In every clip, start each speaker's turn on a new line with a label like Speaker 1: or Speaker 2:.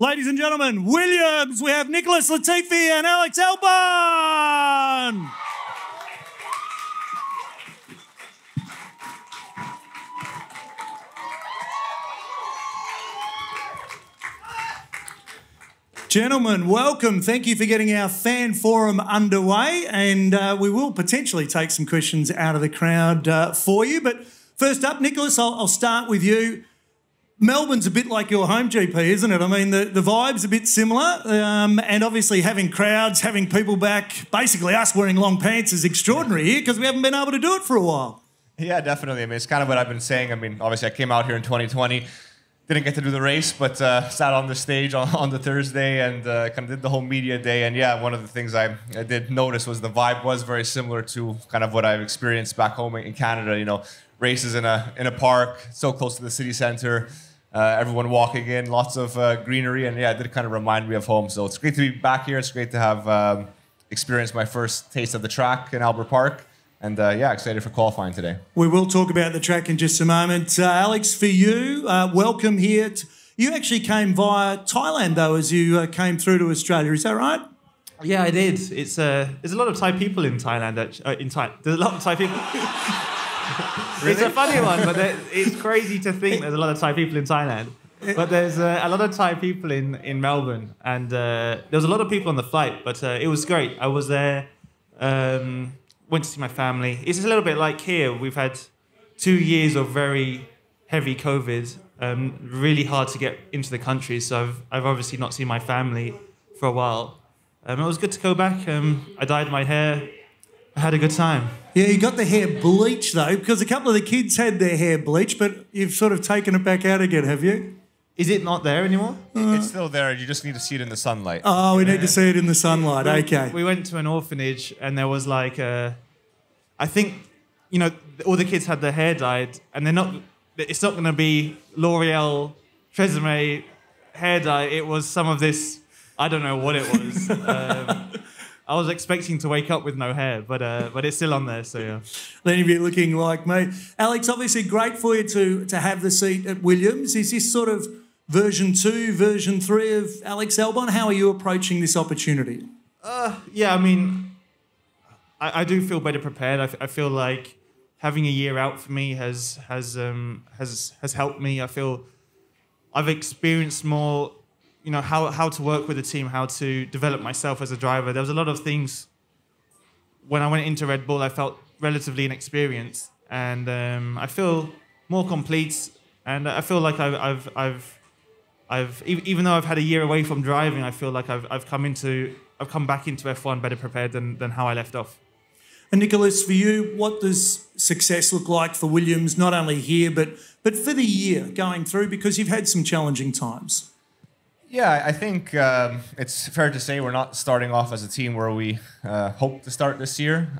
Speaker 1: Ladies and gentlemen, Williams, we have Nicholas Latifi and Alex Albon. Gentlemen, welcome. Thank you for getting our fan forum underway, and we will potentially take some questions out of the crowd for you. But first up, Nicholas, I'll start with you. Melbourne's a bit like your home GP, isn't it? I mean, the vibe's a bit similar, and obviously having crowds, having people back, basically us wearing long pants is extraordinary here because we haven't been able to do it for a while.
Speaker 2: Yeah, definitely. I mean, it's kind of what I've been saying. I mean, obviously I came out here in 2020. Didn't get to do the race, but sat on the stage on the Thursday and kind of did the whole media day. And yeah, one of the things I did notice was the vibe was very similar to kind of what I've experienced back home in Canada. You know, races in a park, so close to the city centre, everyone walking in, lots of greenery, and yeah, it did kind of remind me of home. So it's great to be back here. It's great to have experienced my first taste of the track in Albert Park. And yeah, excited for qualifying today.
Speaker 1: We will talk about the track in just a moment. Alex, for you, welcome here. You actually came via Thailand, though, as you came through to Australia. Is that right?
Speaker 3: Yeah, I did. It's there's a lot of Thai people in Thailand. There's a lot of Thai people. Really? It's a funny one, but it's crazy to think there's a lot of Thai people in Thailand. But there's a lot of Thai people in Melbourne, and there was a lot of people on the flight. But it was great. I was there. Went to see my family. It's a little bit like here. We've had 2 years of very heavy COVID, really hard to get into the country. So I've obviously not seen my family for a while. It was good to go back. I dyed my hair. I had a good time.
Speaker 1: Yeah, you got the hair bleached, though, because a couple of the kids had their hair bleached, but you've sort of taken it back out again, have you?
Speaker 3: Is it not there anymore?
Speaker 2: It's still there. You just need to see it in the sunlight.
Speaker 1: Oh, we need to see it in the sunlight. Okay.
Speaker 3: We went to an orphanage, and there was like I think, you know, all the kids had their hair dyed, and it's not going to be L'Oreal Tresemme hair dye. It was some of this, I don't know what it was. I was expecting to wake up with no hair, but it's still on there, so yeah.
Speaker 1: Then you'd be looking like me. Alex, obviously great for you to have the seat at Williams. Is this sort of version 2, version 3 of Alex Albon? How are you approaching this opportunity?
Speaker 3: Yeah, I mean, I do feel better prepared. I feel like having a year out for me has helped me. I feel I've experienced more, you know, how to work with a team, how to develop myself as a driver. There was a lot of things when I went into Red Bull I felt relatively inexperienced, and I feel more complete. And I feel like I've even though I've had a year away from driving, I feel like I've come back into F1 better prepared than how I left off.
Speaker 1: And Nicholas, for you, what does success look like for Williams, not only here, but for the year going through, because you've had some challenging times?
Speaker 2: Yeah, I think it's fair to say we're not starting off as a team where we hope to start this year.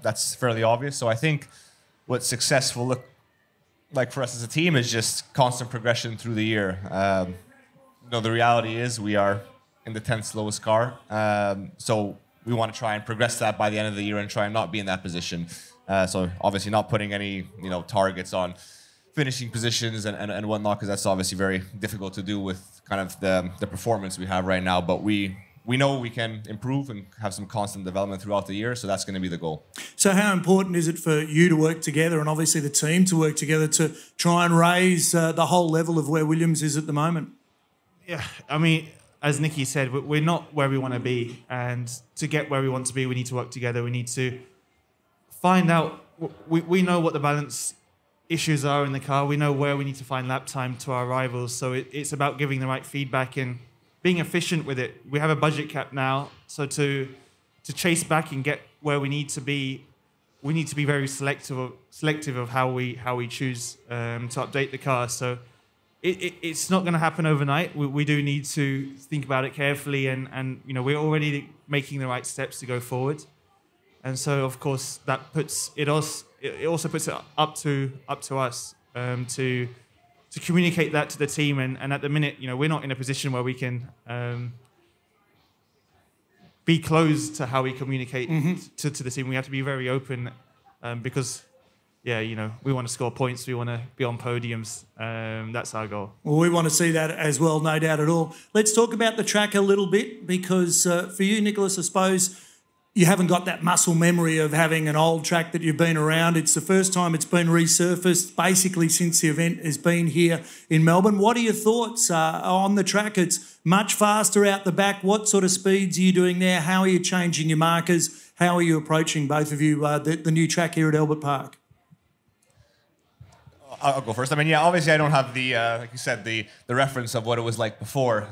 Speaker 2: That's fairly obvious. So I think what success will look like for us as a team is just constant progression through the year. You know, the reality is we are in the 10th slowest car. So we want to try and progress that by the end of the year and try and not be in that position. So obviously not putting any, you know, targets on finishing positions and whatnot, because that's obviously very difficult to do with kind of the performance we have right now. But we know we can improve and have some constant development throughout the year, so that's going to be the goal. So
Speaker 1: how important is it for you to work together, and obviously the team to work together, to try and raise the whole level of where Williams is at the moment?
Speaker 3: Yeah, I mean, as Nicky said, we're not where we want to be, and to get where we want to be, we need to work together. We need to find out, we know what the balance issues are in the car. We know where we need to find lap time to our rivals. So it's about giving the right feedback and being efficient with it. We have a budget cap now, so to chase back and get where we need to be, we need to be very selective of how we choose to update the car. So it's not going to happen overnight. We do need to think about it carefully, and you know, we're already making the right steps to go forward. And so, of course, that puts it also puts it up to us to communicate that to the team. And at the minute, you know, we're not in a position where we can be closed to how we communicate to the team. We have to be very open because yeah, you know, we want to score points. We want to be on podiums. That's our goal.
Speaker 1: Well, we want to see that as well, no doubt at all. Let's talk about the track a little bit because for you, Nicholas, I suppose you haven't got that muscle memory of having an old track that you've been around. It's the first time it's been resurfaced basically since the event has been here in Melbourne. What are your thoughts on the track? It's much faster out the back. What sort of speeds are you doing there? How are you changing your markers? How are you approaching, both of you, the new track here at Albert Park?
Speaker 2: I'll go first. I mean, yeah, obviously I don't have the, like you said, the reference of what it was like before.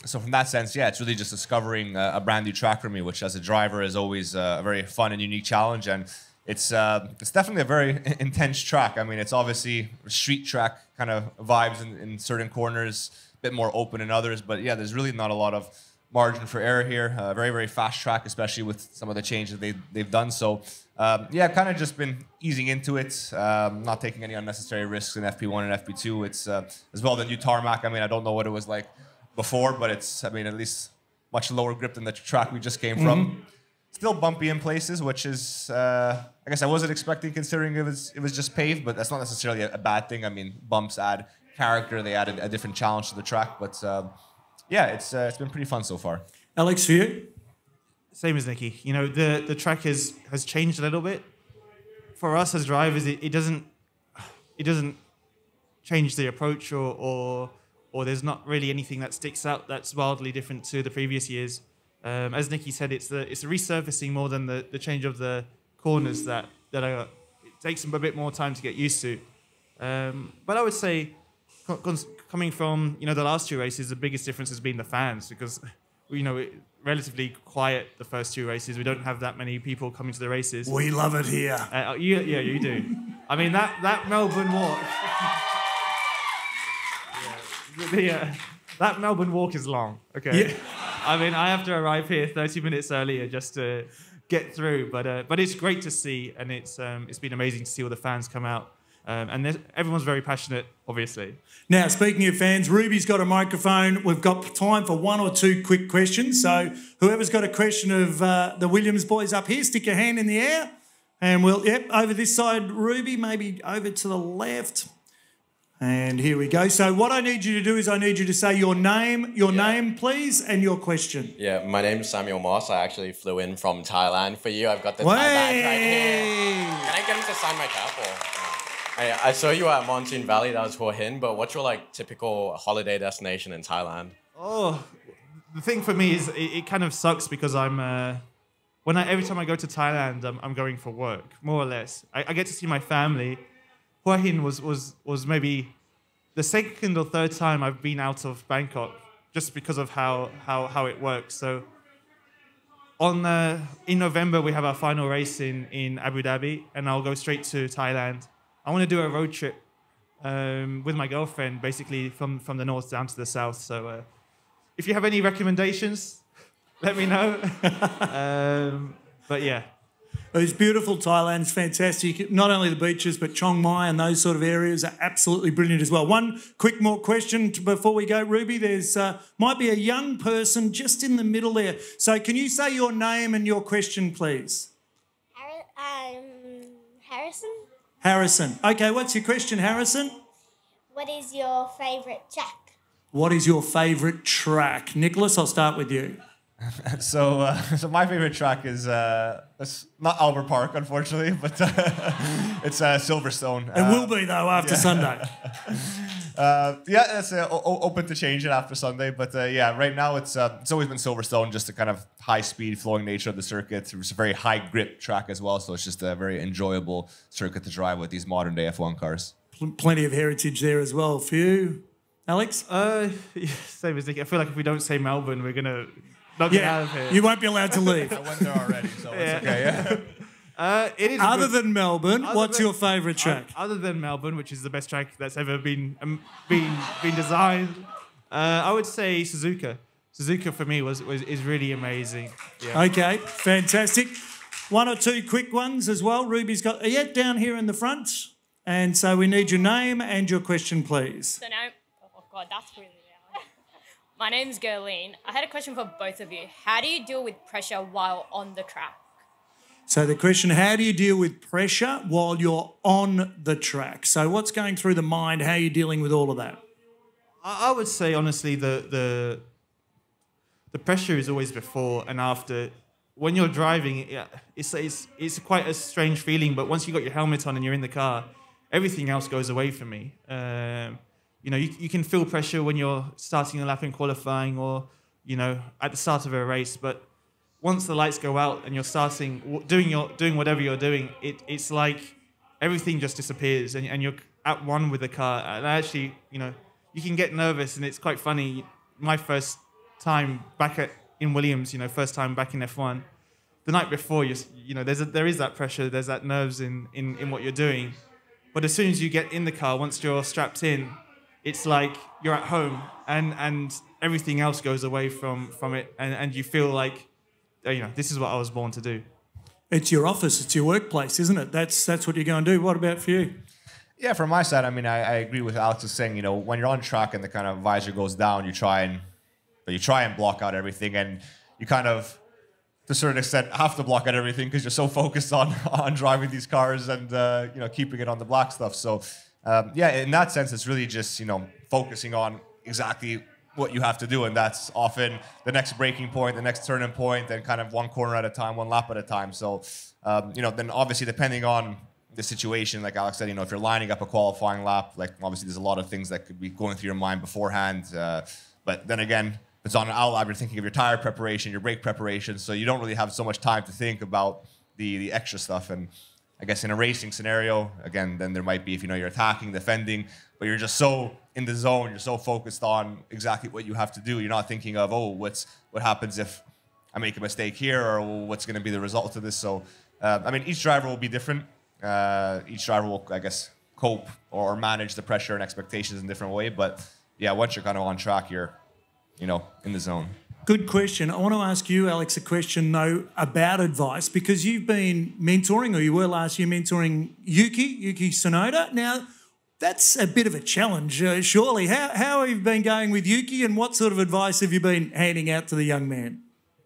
Speaker 2: So from that sense, yeah, it's really just discovering a brand new track for me, which as a driver is always a very fun and unique challenge. And it's definitely a very intense track. I mean, it's obviously street track kind of vibes in certain corners, a bit more open in others. But yeah, there's really not a lot of margin for error here. Very, very fast track, especially with some of the changes they've done. So yeah, kind of just been easing into it, not taking any unnecessary risks in FP1 and FP2. It's as well the new tarmac. I mean, I don't know what it was like before, but it's, I mean, at least much lower grip than the track we just came from. Still bumpy in places, which is, I guess I wasn't expecting considering it was just paved, but that's not necessarily a bad thing. I mean, bumps add character, they added a different challenge to the track, but yeah, it's been pretty fun so far.
Speaker 1: Alex, for you?
Speaker 3: Same as Nicky. You know, the track has changed a little bit. For us as drivers, it doesn't change the approach or there's not really anything that sticks out that's wildly different to the previous years. As Nicky said, it's the resurfacing more than the change of the corners that it takes them a bit more time to get used to. But I would say, coming from the last two races, the biggest difference has been the fans because relatively quiet the first two races. We don't have that many people coming to the races.
Speaker 1: We love it here.
Speaker 3: Yeah, you do. I mean that Melbourne walk. That Melbourne walk is long. Okay. Yeah. I mean, I have to arrive here 30 minutes earlier just to get through, but it's great to see, and it's been amazing to see all the fans come out, and everyone's very passionate, obviously.
Speaker 1: Now, speaking of fans, Ruby's got a microphone. We've got time for one or two quick questions. So whoever's got a question of the Williams boys up here, stick your hand in the air, and over this side, Ruby, maybe over to the left. And here we go. So what I need you to do is I need you to say your name, please, and your question.
Speaker 4: Yeah, my name's Samuel Moss. I actually flew in from Thailand for you. I've got the Thai badge right here. Can I get him to sign my cap? Or? I saw you at Monsoon Valley. That was Hua Hin. But what's your typical holiday destination in Thailand?
Speaker 3: Oh, the thing for me is it kind of sucks because I'm every time I go to Thailand, I'm going for work, more or less. I get to see my family. Hua Hin was maybe the second or third time I've been out of Bangkok just because of how it works. So in November, we have our final race in Abu Dhabi, and I'll go straight to Thailand. I want to do a road trip with my girlfriend, basically from the north down to the south. So if you have any recommendations, let me know. But yeah.
Speaker 1: It's beautiful. Thailand's fantastic. Not only the beaches, but Chiang Mai and those sort of areas are absolutely brilliant as well. One quick more question before we go, Ruby. There's might be a young person just in the middle there. So can you say your name and your question, please?
Speaker 5: Harrison.
Speaker 1: Harrison. Okay, what's your question, Harrison?
Speaker 5: What is your favourite track?
Speaker 1: What is your favourite track? Nicholas, I'll start with you.
Speaker 2: So my favorite track is it's not Albert Park, unfortunately, but it's Silverstone.
Speaker 1: It will be though after Sunday.
Speaker 2: Yeah, it's open to change it after Sunday, but yeah, right now it's always been Silverstone, just the kind of high speed, flowing nature of the circuit. It's a very high grip track as well, so it's just a very enjoyable circuit to drive with these modern day F1 cars.
Speaker 1: Plenty of heritage there as well for you, Alex.
Speaker 3: Yeah, same as Nick. I feel like if we don't say Melbourne, we're gonna. Not get out of here.
Speaker 1: You won't be allowed to leave.
Speaker 2: I went there already, so it's okay. Yeah.
Speaker 3: It is
Speaker 1: other than Melbourne, what's your favourite track?
Speaker 3: Other than Melbourne, which is the best track that's ever been designed, I would say Suzuka. Suzuka for me is really amazing. Yeah.
Speaker 1: Okay, fantastic. One or two quick ones as well. Ruby's got down here in the front, and so we need your name and your question, please.
Speaker 6: So now, oh God, that's really. My name's Gerline. I had a question for both of you. How do you deal with pressure while on the track?
Speaker 1: So the question, how do you deal with pressure while you're on the track? So what's going through the mind? How are you dealing with all of that?
Speaker 3: I would say, honestly, the pressure is always before and after. When you're driving, it's quite a strange feeling, but once you got your helmet on and you're in the car, everything else goes away from me. You can feel pressure when you're starting a lap in qualifying or, at the start of a race, but once the lights go out and you're doing whatever you're doing, it's like everything just disappears and you're at one with the car. And actually, you can get nervous, and it's quite funny. My first time back in Williams, first time back in F1, the night before, there is that pressure, there's that nerves in what you're doing. But as soon as you get in the car, once you're strapped in, it's like you're at home, and everything else goes away from it, and you feel like, this is what I was born to do.
Speaker 1: It's your office, it's your workplace, isn't it? That's what you're going to do. What about for you?
Speaker 2: Yeah, from my side, I agree with Alex saying, when you're on track and the kind of visor goes down, you try and block out everything, and you kind of, to a certain extent, have to block out everything because you're so focused on driving these cars and keeping it on the black stuff. So in that sense, it's really just focusing on exactly what you have to do, and that's often the next braking point, the next turning point, and kind of one corner at a time, one lap at a time. So then obviously depending on the situation, like Alex said, if you're lining up a qualifying lap, like obviously there's a lot of things that could be going through your mind beforehand. But then again, it's on an out lap, you're thinking of your tire preparation, your brake preparation, so you don't really have so much time to think about the extra stuff. And I guess in a racing scenario, again, then there might be if you're attacking, defending, but you're just so in the zone, you're so focused on exactly what you have to do. You're not thinking of, what happens if I make a mistake here, or what's going to be the result of this. So, each driver will be different. Each driver will, I guess, cope or manage the pressure and expectations in a different way. But yeah, once you're kind of on track, you're, in the zone.
Speaker 1: Good question. I want to ask you, Alex, a question, though, about advice, because you've been mentoring, or you were last year mentoring Yuki Tsunoda. Now, that's a bit of a challenge, surely. How have you been going with Yuki, and what sort of advice have you been handing out to the young man?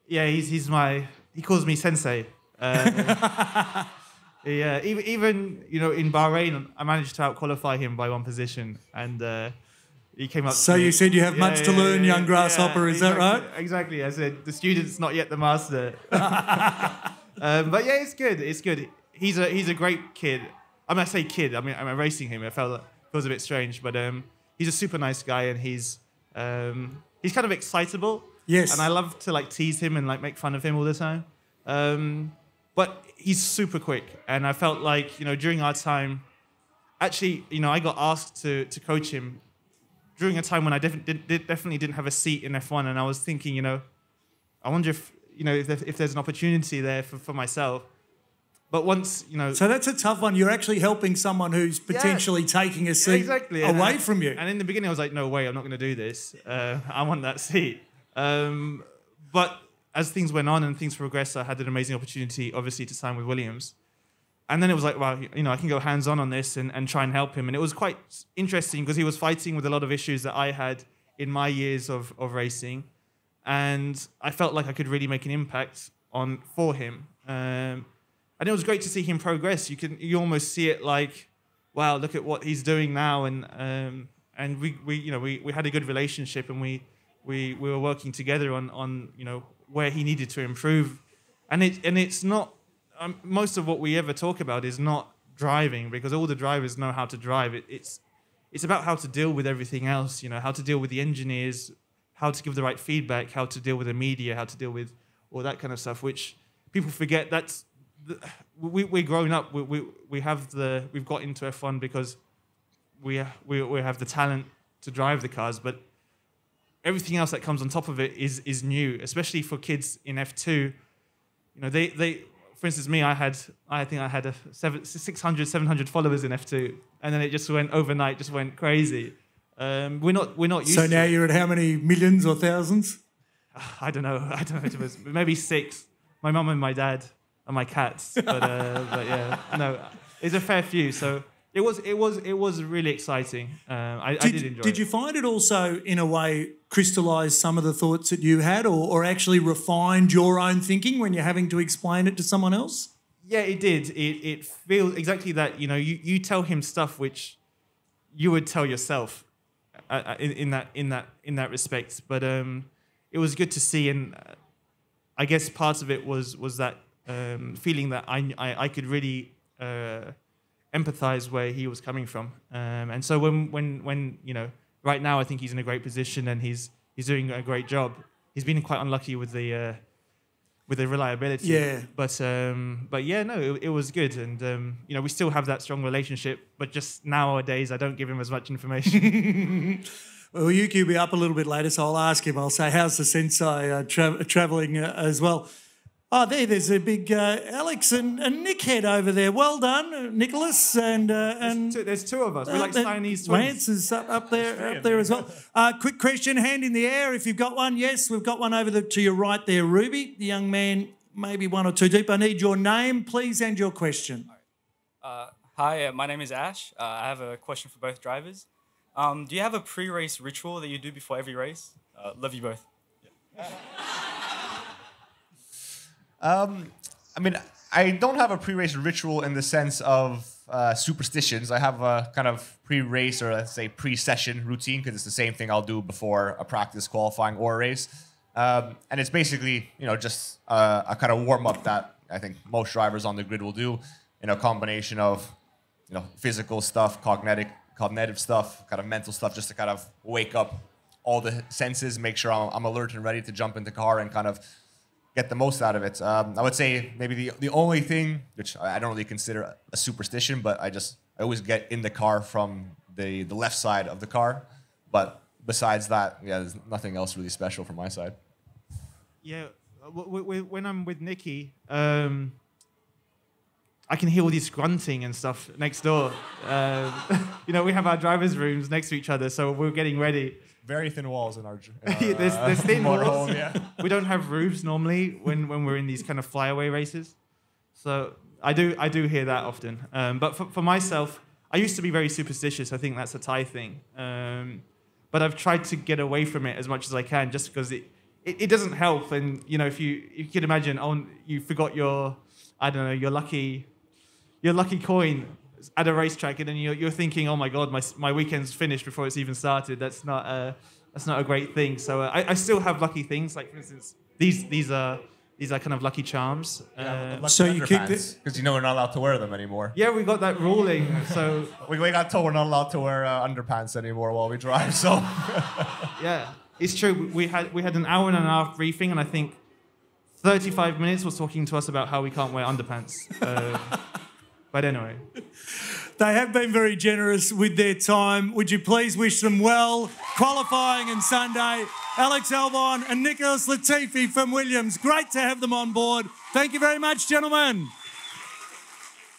Speaker 3: Yeah, he calls me sensei. Yeah, even in Bahrain, I managed to out-qualify him by one position, and he came up.
Speaker 1: So you said you have much to learn, young grasshopper. Is that right?
Speaker 3: Exactly. I said the student's not yet the master. But yeah, it's good. It's good. He's a great kid. I say kid. I'm racing him. It feels a bit strange, but he's a super nice guy, and he's kind of excitable.
Speaker 1: Yes.
Speaker 3: And I love to tease him and make fun of him all the time. But he's super quick, and I felt like during our time, actually I got asked to coach him during a time when I definitely didn't have a seat in F1, and I was thinking, I wonder if if there's an opportunity there for myself. But once
Speaker 1: so that's a tough one. You're actually helping someone who's potentially taking a seat away from you.
Speaker 3: And in the beginning, I was like, no way, I'm not going to do this. I want that seat. But as things went on and things progressed, I had an amazing opportunity, obviously, to sign with Williams. And then it was like, well, I can go hands-on on this and try and help him. And it was quite interesting because he was fighting with a lot of issues that I had in my years of racing. And I felt like I could really make an impact for him. And it was great to see him progress. You almost see it like, wow, look at what he's doing now. And we had a good relationship, and we were working together on where he needed to improve. And it's not, most of what we ever talk about is not driving, because all the drivers know how to drive. It's about how to deal with everything else, how to deal with the engineers, how to give the right feedback, how to deal with the media, how to deal with all that kind of stuff, which people forget. We're growing up. We've got into F1 because we have the talent to drive the cars, but everything else that comes on top of it is new, especially for kids in F2. They for instance, me, I think I had 600, 700 followers in F2, and then it just went overnight, just went crazy. We're not used to.
Speaker 1: So now you're at how many millions or thousands?
Speaker 3: I don't know. It was maybe 6. My mum and my dad and my cats. But yeah, no, it's a fair few. So it was really exciting. I did enjoy it.
Speaker 1: Did you find it also, in a way, crystallise some of the thoughts that you had, or actually refined your own thinking when you're having to explain it to someone else?
Speaker 3: Yeah, it did. It feels exactly that. You know, you tell him stuff which you would tell yourself in that respect. But it was good to see, and I guess part of it was that feeling that I could really empathize where he was coming from. And so when you know, right now I think he's in a great position and he's doing a great job. He's been quite unlucky with the reliability.
Speaker 1: Yeah.
Speaker 3: But yeah, no, it was good, and you know, we still have that strong relationship. But just nowadays, I don't give him as much information.
Speaker 1: Well, Yuki will be up a little bit later, so I'll ask him. I'll say, how's the sensei travelling as well? Oh, there's a big Alex and Nick head over there. Well done, Nicholas. And
Speaker 3: there's two of us. We're like Siamese twins.
Speaker 1: Lance is up there as well. Quick question, hand in the air if you've got one. Yes, we've got one over to your right there, Ruby. The young man, maybe one or two deep. I need your name, please, and your question.
Speaker 7: Hi, my name is Ash. I have a question for both drivers. Do you have a pre-race ritual that you do before every race? Love you both. Yeah.
Speaker 2: I mean, I don't have a pre-race ritual in the sense of superstitions. I have a kind of pre-race or let's say pre-session routine because it's the same thing I'll do before a practice, qualifying, or a race. And it's basically, you know, just a kind of warm-up that I think most drivers on the grid will do in a combination of, you know, physical stuff, cognitive stuff, kind of mental stuff, just to kind of wake up all the senses, make sure I'm alert and ready to jump into the car and kind of get the most out of it. I would say maybe the only thing, which I don't really consider a superstition, but I always get in the car from the left side of the car. But besides that, yeah, there's nothing else really special from my side.
Speaker 3: Yeah, when I'm with Nikki, I can hear all this grunting and stuff next door. You know, we have our driver's rooms next to each other, so we're getting ready.
Speaker 2: Very thin walls in our
Speaker 3: there's thin walls.
Speaker 2: Home, yeah.
Speaker 3: We don't have roofs normally when we're in these kind of flyaway races. So I do hear that often. But for myself, I used to be very superstitious. I think that's a Thai thing. But I've tried to get away from it as much as I can, just because it doesn't help. And you know, if you could imagine, you forgot your lucky coin at a racetrack, and then you're thinking, oh my god, my weekend's finished before it's even started. That's not a great thing. So I still have lucky things, like for instance these are kind of lucky charms.
Speaker 2: So you keep this because you know we're not allowed to wear them anymore.
Speaker 3: Yeah, we got that ruling. So
Speaker 2: we got told we're not allowed to wear underpants anymore while we drive. So
Speaker 3: yeah, it's true. We had an hour and a half briefing, and I think 35 minutes was talking to us about how we can't wear underpants. But anyway.
Speaker 1: They have been very generous with their time. Would you please wish them well? Qualifying and Sunday, Alex Albon and Nicholas Latifi from Williams. Great to have them on board. Thank you very much, gentlemen.